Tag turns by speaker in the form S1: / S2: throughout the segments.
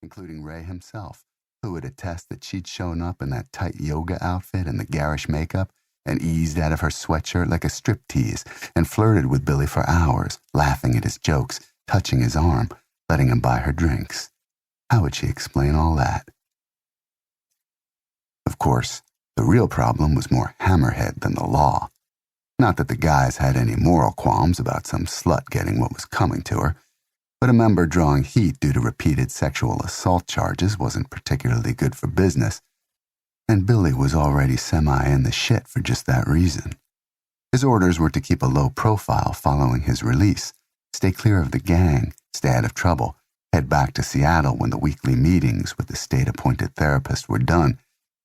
S1: including Ray himself, who would attest that she'd shown up in that tight yoga outfit and the garish makeup and eased out of her sweatshirt like a striptease and flirted with Billy for hours, laughing at his jokes, touching his arm, letting him buy her drinks. How would she explain all that? Of course, the real problem was more hammerhead than the law. Not that the guys had any moral qualms about some slut getting what was coming to her, but a member drawing heat due to repeated sexual assault charges wasn't particularly good for business, and Billy was already in the shit for just that reason. His orders were to keep a low profile following his release, stay clear of the gang, stay out of trouble, head back to Seattle when the weekly meetings with the state-appointed therapist were done,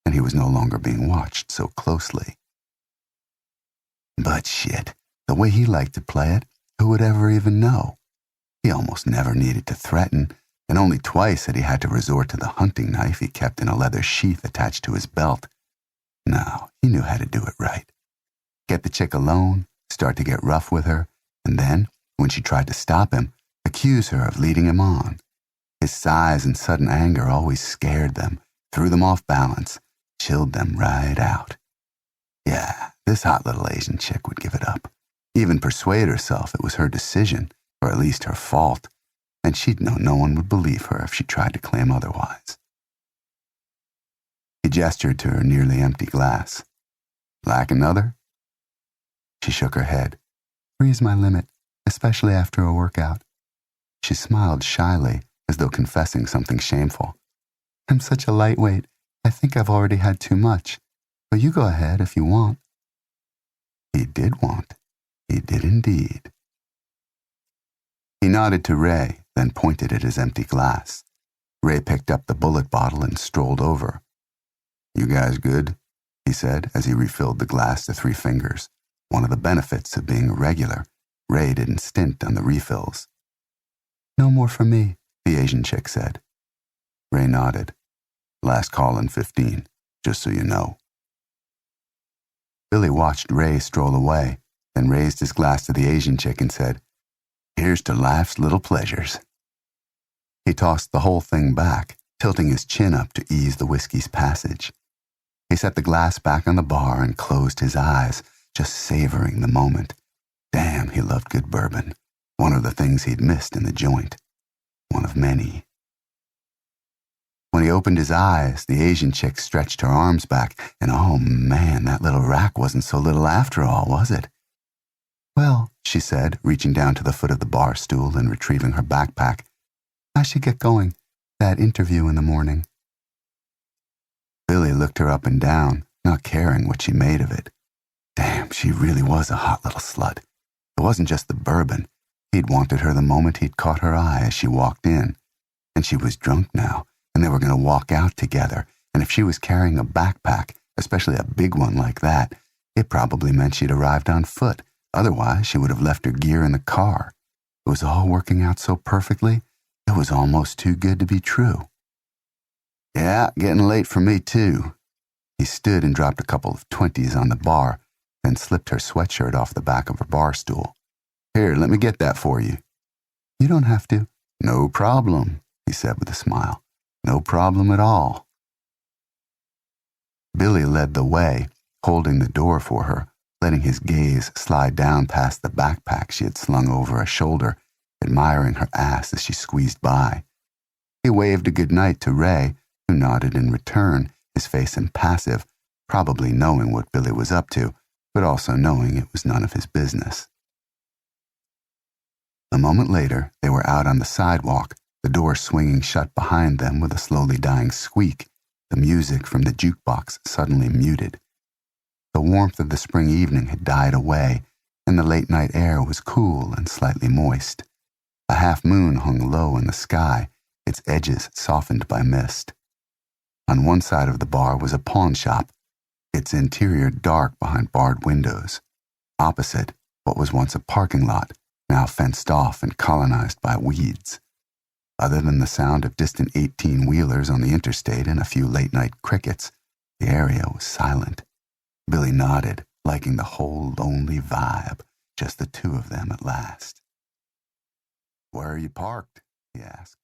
S1: and he was no longer being watched so closely. But shit, the way he liked to play it, who would ever even know? He almost never needed to threaten, and only twice had he had to resort to the hunting knife he kept in a leather sheath attached to his belt. No, he knew how to do it right. Get the chick alone, start to get rough with her, and then, when she tried to stop him, accuse her of leading him on. His size and sudden anger always scared them, threw them off balance, chilled them right out. Yeah, this hot little Asian chick would give it up, even persuade herself it was her decision, or at least her fault, and she'd know no one would believe her if she tried to claim otherwise. He gestured to her nearly empty glass. Like another? She shook her head. Three's my limit, especially after a workout. She smiled shyly, as though confessing something shameful. I'm such a lightweight, I think I've already had too much, but you go ahead if you want. He did want. He did indeed. He nodded to Ray, then pointed at his empty glass. Ray picked up the bullet bottle and strolled over. You guys good? He said as he refilled the glass to 3 fingers. One of the benefits of being a regular. Ray didn't stint on the refills. No more for me, the Asian chick said. Ray nodded. Last call in 15, just so you know. Billy watched Ray stroll away, then raised his glass to the Asian chick and said, Here's to life's little pleasures. He tossed the whole thing back, tilting his chin up to ease the whiskey's passage. He set the glass back on the bar and closed his eyes, just savoring the moment. Damn, he loved good bourbon. One of the things he'd missed in the joint. One of many. When he opened his eyes, the Asian chick stretched her arms back, and oh man, that little rack wasn't so little after all, was it? Well, she said, reaching down to the foot of the bar stool and retrieving her backpack, I should get going. That interview in the morning. Billy looked her up and down, not caring what she made of it. Damn, she really was a hot little slut. It wasn't just the bourbon. He'd wanted her the moment he'd caught her eye as she walked in. And she was drunk now, and they were going to walk out together, and if she was carrying a backpack, especially a big one like that, it probably meant she'd arrived on foot. Otherwise, she would have left her gear in the car. It was all working out so perfectly, it was almost too good to be true. Yeah, getting late for me too. He stood and dropped a couple of 20s on the bar, then slipped her sweatshirt off the back of her bar stool. Here, let me get that for you. You don't have to. No problem, he said with a smile. No problem at all. Billy led the way, holding the door for her, letting his gaze slide down past the backpack she had slung over a shoulder, admiring her ass as she squeezed by. He waved a good night to Ray, who nodded in return, his face impassive, probably knowing what Billy was up to, but also knowing it was none of his business. A moment later, they were out on the sidewalk, the door swinging shut behind them with a slowly dying squeak, the music from the jukebox suddenly muted. The warmth of the spring evening had died away, and the late-night air was cool and slightly moist. A half-moon hung low in the sky, its edges softened by mist. On one side of the bar was a pawn shop, its interior dark behind barred windows. Opposite, what was once a parking lot, now fenced off and colonized by weeds. Other than the sound of distant 18-wheelers on the interstate and a few late-night crickets, the area was silent. Billy nodded, liking the whole lonely vibe, just the two of them at last. Where are you parked? He asked.